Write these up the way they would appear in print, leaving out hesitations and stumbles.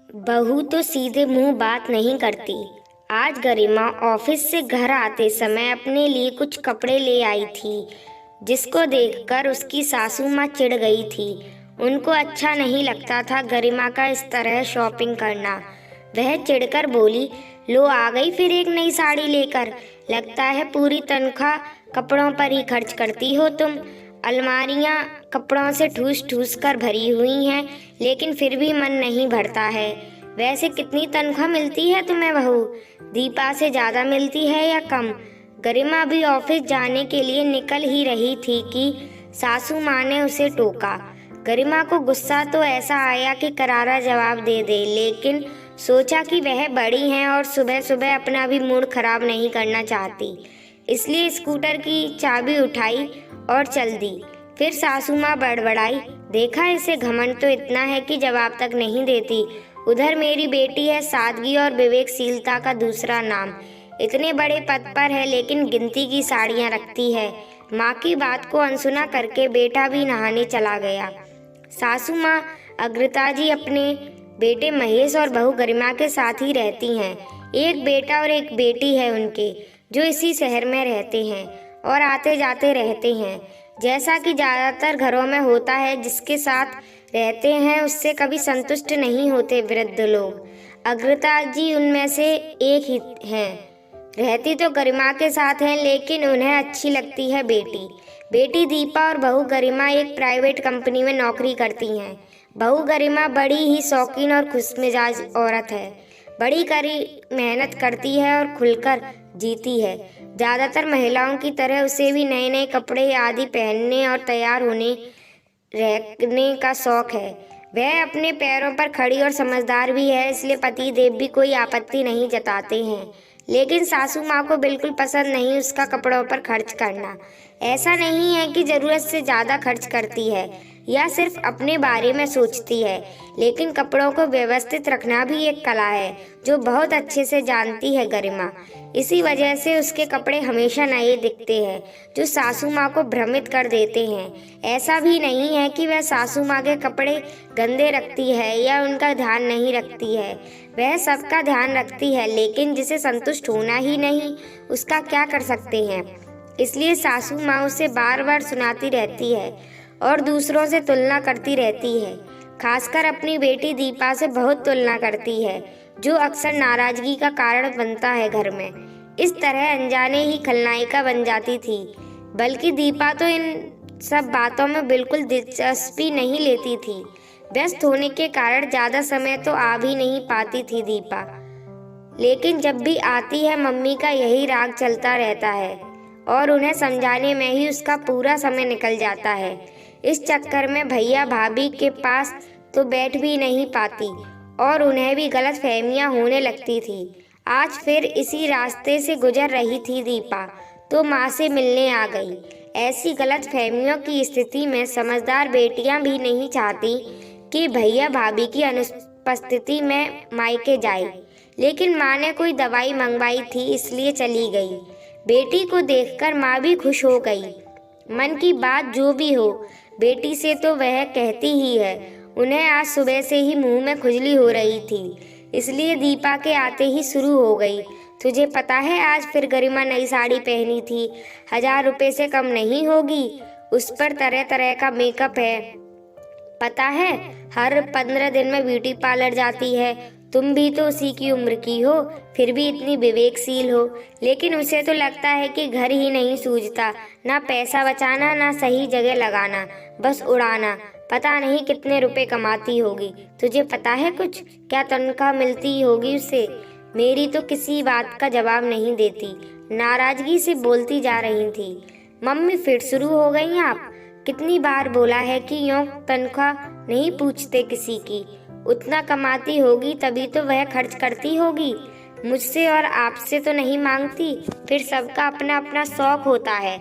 बहू तो सीधे मुंह बात नहीं करती। आज गरिमा ऑफिस से घर आते समय अपने लिए कुछ कपड़े ले आई थी, जिसको देखकर उसकी सासू माँ चिढ़ गई थी। उनको अच्छा नहीं लगता था गरिमा का इस तरह शॉपिंग करना। वह चिढ़कर बोली, लो आ गई फिर एक नई साड़ी लेकर। लगता है पूरी तनख्वाह कपड़ों पर ही खर्च करती हो तुम। अलमारियां कपड़ों से ठूस ठूस कर भरी हुई हैं, लेकिन फिर भी मन नहीं भरता है। वैसे कितनी तनख्वाह मिलती है तुम्हें बहू? दीपा से ज़्यादा मिलती है या कम? गरिमा भी ऑफिस जाने के लिए निकल ही रही थी कि सासू माँ ने उसे टोका। गरिमा को गुस्सा तो ऐसा आया कि करारा जवाब दे दे, लेकिन सोचा कि वह बड़ी हैं और सुबह सुबह अपना भी मूड खराब नहीं करना चाहती, इसलिए स्कूटर की चाबी उठाई और चल दी। फिर सासू माँ बड़बड़ाई, देखा इसे घमंड तो इतना है कि जवाब तक नहीं देती। उधर मेरी बेटी है सादगी और विवेकशीलता का दूसरा नाम। इतने बड़े पद पर है लेकिन गिनती की साड़ियाँ रखती है। माँ की बात को अनसुना करके बेटा भी नहाने चला गया। सासू माँ अग्रता जी अपने बेटे महेश और बहू गरिमा के साथ ही रहती हैं। एक बेटा और एक बेटी है उनके, जो इसी शहर में रहते हैं और आते जाते रहते हैं, जैसा कि ज़्यादातर घरों में होता है। जिसके साथ रहते हैं उससे कभी संतुष्ट नहीं होते वृद्ध लोग। अग्रता जी उनमें से एक ही हैं। रहती तो गरिमा के साथ हैं, लेकिन उन्हें अच्छी लगती है बेटी दीपा और बहू गरिमा एक प्राइवेट कंपनी में नौकरी करती हैं। बहू गरिमा बड़ी ही शौकीन और खुशमिजाज औरत है। बड़ी कड़ी मेहनत करती है और खुलकर जीती है। ज़्यादातर महिलाओं की तरह उसे भी नए नए कपड़े आदि पहनने और तैयार होने रहने का शौक है। वह अपने पैरों पर खड़ी और समझदार भी है, इसलिए पति देव भी कोई आपत्ति नहीं जताते हैं। लेकिन सासू माँ को बिल्कुल पसंद नहीं उसका कपड़ों पर खर्च करना। ऐसा नहीं है कि ज़रूरत से ज़्यादा खर्च करती है या सिर्फ अपने बारे में सोचती है, लेकिन कपड़ों को व्यवस्थित रखना भी एक कला है जो बहुत अच्छे से जानती है गरिमा। इसी वजह से उसके कपड़े हमेशा नए दिखते हैं, जो सासू माँ को भ्रमित कर देते हैं। ऐसा भी नहीं है कि वह सासू माँ के कपड़े गंदे रखती है या उनका ध्यान नहीं रखती है। वह सबका ध्यान रखती है, लेकिन जिसे संतुष्ट होना ही नहीं, उसका क्या कर सकते हैं। इसलिए सासू माँ उसे बार बार सुनाती रहती है और दूसरों से तुलना करती रहती है। खासकर अपनी बेटी दीपा से बहुत तुलना करती है, जो अक्सर नाराजगी का कारण बनता है घर में। इस तरह अनजाने ही खलनायिका बन जाती थी। बल्कि दीपा तो इन सब बातों में बिल्कुल दिलचस्पी नहीं लेती थी। व्यस्त होने के कारण ज़्यादा समय तो आ भी नहीं पाती थी दीपा, लेकिन जब भी आती है मम्मी का यही राग चलता रहता है और उन्हें समझाने में ही उसका पूरा समय निकल जाता है। इस चक्कर में भैया भाभी के पास तो बैठ भी नहीं पाती और उन्हें भी गलत फहमियाँ होने लगती थी। आज फिर इसी रास्ते से गुजर रही थी दीपा तो माँ से मिलने आ गई। ऐसी गलत फहमियों की स्थिति में समझदार बेटियां भी नहीं चाहती कि भैया भाभी की अनुपस्थिति में मायके जाए, लेकिन माँ ने कोई दवाई मंगवाई थी इसलिए चली गई। बेटी को देखकर माँ भी खुश हो गई। मन की बात जो भी हो, बेटी से तो वह कहती ही है। उन्हें आज सुबह से ही मुंह में खुजली हो रही थी, इसलिए दीपा के आते ही शुरू हो गई। तुझे पता है आज फिर गरिमा नई साड़ी पहनी थी, 1000 रुपये से कम नहीं होगी। उस पर तरह तरह का मेकअप है, पता है हर 15 दिन में ब्यूटी पार्लर जाती है। तुम भी तो उसी की उम्र की हो, फिर भी इतनी विवेकशील हो। लेकिन उसे तो लगता है कि घर ही नहीं सूझता, ना पैसा बचाना ना सही जगह लगाना, बस उड़ाना। पता नहीं कितने रुपए कमाती होगी। तुझे पता है कुछ, क्या तनख्वाह मिलती होगी उसे? मेरी तो किसी बात का जवाब नहीं देती, नाराजगी से बोलती जा रही थी। मम्मी फिर शुरू हो गई आप? कितनी बार बोला है कि यूँ तनख्वाह नहीं पूछते किसी की। उतना कमाती होगी तभी तो वह खर्च करती होगी। मुझसे और आपसे तो नहीं मांगती। फिर सबका अपना अपना शौक होता है।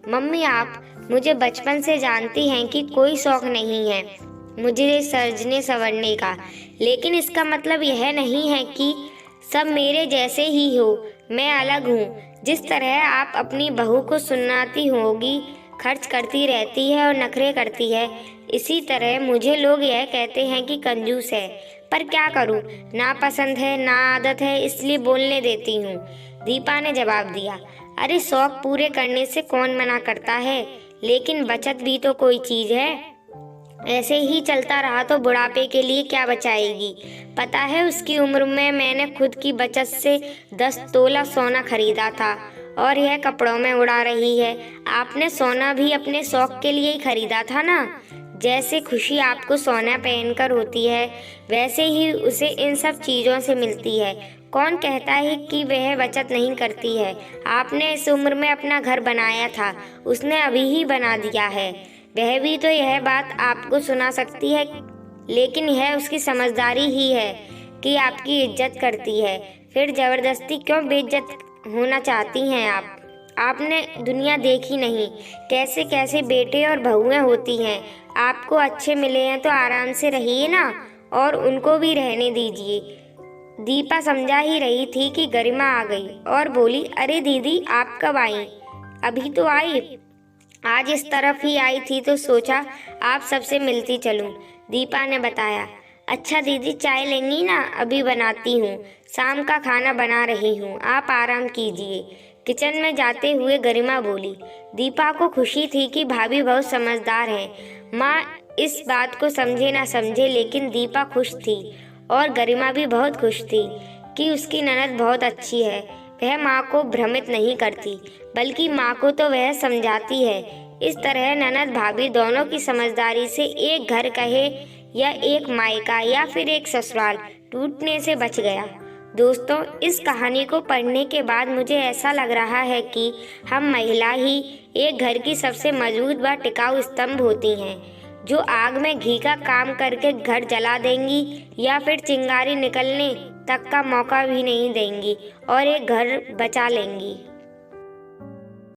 मम्मी आप मुझे बचपन से जानती हैं कि कोई शौक नहीं है मुझे सजने संवरने का, लेकिन इसका मतलब यह नहीं है कि सब मेरे जैसे ही हो। मैं अलग हूँ। जिस तरह आप अपनी बहू को सुनाती होगी खर्च करती रहती है और नखरे करती है, इसी तरह मुझे लोग यह कहते हैं कि कंजूस है। पर क्या करूं, ना पसंद है ना आदत है, इसलिए बोलने देती हूँ। दीपा ने जवाब दिया, अरे शौक पूरे करने से कौन मना करता है, लेकिन बचत भी तो कोई चीज है। ऐसे ही चलता रहा तो बुढ़ापे के लिए क्या बचाएगी। पता है उसकी उम्र में मैंने खुद की बचत से 10 तोला सोना खरीदा था और यह कपड़ों में उड़ा रही है। आपने सोना भी अपने शौक के लिए ही खरीदा था ना। जैसे खुशी आपको सोना पहनकर होती है, वैसे ही उसे इन सब चीज़ों से मिलती है। कौन कहता है कि वह बचत नहीं करती है। आपने इस उम्र में अपना घर बनाया था, उसने अभी ही बना दिया है। वह भी तो यह बात आपको सुना सकती है, लेकिन यह उसकी समझदारी ही है कि आपकी इज्जत करती है। फिर जबरदस्ती क्यों बेइज्जत होना चाहती हैं आप? आपने दुनिया देखी नहीं, कैसे कैसे बेटे और बहुएं होती हैं। आपको अच्छे मिले हैं तो आराम से रहिए ना, और उनको भी रहने दीजिए। दीपा समझा ही रही थी कि गरिमा आ गई और बोली, अरे दीदी आप कब आई? अभी तो आई, आज इस तरफ ही आई थी तो सोचा आप सबसे मिलती चलूं। दीपा ने बताया, अच्छा दीदी चाय लेंगी ना? अभी बनाती हूँ, शाम का खाना बना रही हूँ, आप आराम कीजिए। किचन में जाते हुए गरिमा बोली। दीपा को खुशी थी कि भाभी बहुत समझदार है। माँ इस बात को समझे ना समझे, लेकिन दीपा खुश थी और गरिमा भी बहुत खुश थी कि उसकी ननद बहुत अच्छी है। वह माँ को भ्रमित नहीं करती, बल्कि माँ को तो वह समझाती है। इस तरह ननद भाभी दोनों की समझदारी से एक घर कहे या एक मायका या फिर एक ससुराल टूटने से बच गया। दोस्तों, इस कहानी को पढ़ने के बाद मुझे ऐसा लग रहा है कि हम महिला ही एक घर की सबसे मजबूत व टिकाऊ स्तंभ होती हैं, जो आग में घी का काम करके घर जला देंगी या फिर चिंगारी निकलने तक का मौका भी नहीं देंगी और एक घर बचा लेंगी।